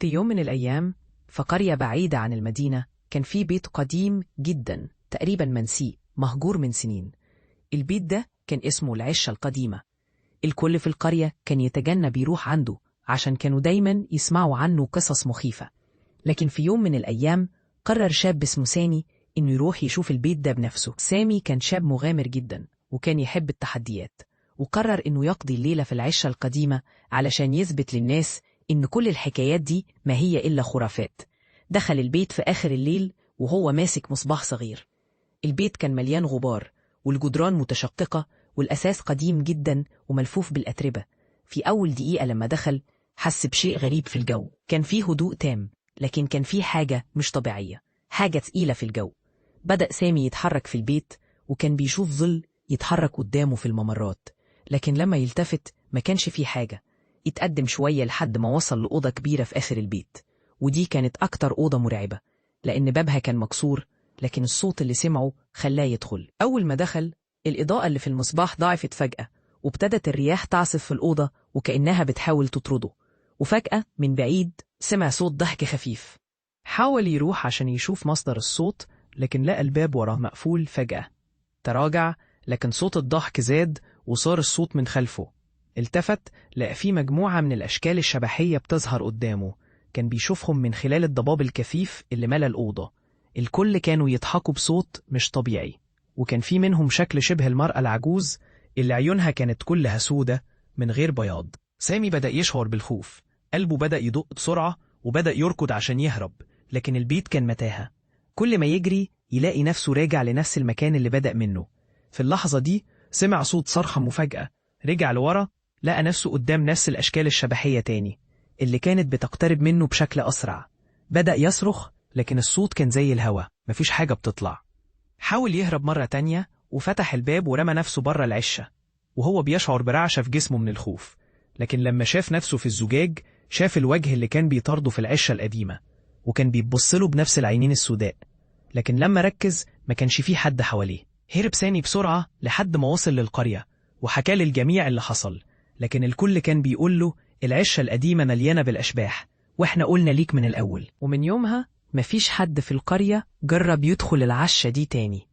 في يوم من الأيام في قرية بعيدة عن المدينة كان في بيت قديم جدا تقريبا منسي مهجور من سنين. البيت ده كان اسمه العشة القديمة. الكل في القرية كان يتجنب يروح عنده عشان كانوا دايما يسمعوا عنه قصص مخيفة. لكن في يوم من الأيام قرر شاب اسمه سامي إنه يروح يشوف البيت ده بنفسه. سامي كان شاب مغامر جدا وكان يحب التحديات، وقرر إنه يقضي الليلة في العشة القديمة علشان يثبت للناس إن كل الحكايات دي ما هي إلا خرافات. دخل البيت في آخر الليل وهو ماسك مصباح صغير. البيت كان مليان غبار والجدران متشققة والأساس قديم جدا وملفوف بالأتربة. في أول دقيقة لما دخل حس بشيء غريب في الجو. كان فيه هدوء تام، لكن كان فيه حاجة مش طبيعية، حاجة تقيلة في الجو. بدأ سامي يتحرك في البيت وكان بيشوف ظل يتحرك قدامه في الممرات، لكن لما يلتفت ما كانش فيه حاجة. اتقدم شوية لحد ما وصل لأوضة كبيرة في آخر البيت، ودي كانت أكتر أوضة مرعبة لأن بابها كان مكسور، لكن الصوت اللي سمعه خلاه يدخل. أول ما دخل الإضاءة اللي في المصباح ضعفت فجأة، وابتدت الرياح تعصف في الأوضة وكأنها بتحاول تطرده. وفجأة من بعيد سمع صوت ضحك خفيف. حاول يروح عشان يشوف مصدر الصوت، لكن لقى الباب وراه مقفول. فجأة تراجع، لكن صوت الضحك زاد وصار الصوت من خلفه. التفت لقى فيه مجموعة من الأشكال الشبحية بتظهر قدامه. كان بيشوفهم من خلال الضباب الكثيف اللي ملا الأوضة. الكل كانوا يضحكوا بصوت مش طبيعي، وكان في منهم شكل شبه المرأة العجوز اللي عيونها كانت كلها سودة من غير بياض. سامي بدأ يشعر بالخوف، قلبه بدأ يدق بسرعة وبدأ يركض عشان يهرب، لكن البيت كان متاهة. كل ما يجري يلاقي نفسه راجع لنفس المكان اللي بدأ منه. في اللحظة دي سمع صوت صرخة مفاجأة، رجع لورا لقى نفسه قدام نفس الأشكال الشبحية تاني اللي كانت بتقترب منه بشكل أسرع. بدأ يصرخ، لكن الصوت كان زي الهوا، مفيش حاجة بتطلع. حاول يهرب مرة تانية وفتح الباب ورمى نفسه بره العشة، وهو بيشعر برعشة في جسمه من الخوف. لكن لما شاف نفسه في الزجاج شاف الوجه اللي كان بيطارده في العشة القديمة، وكان بيبصله بنفس العينين السوداء. لكن لما ركز ما كانش فيه حد حواليه. هرب سامي بسرعة لحد ما وصل للقرية وحكى للجميع اللي حصل، لكن الكل كان بيقول له العشة القديمة مليانة بالأشباح، وإحنا قلنا ليك من الأول. ومن يومها مفيش حد في القرية جرب يدخل العشة دي تاني.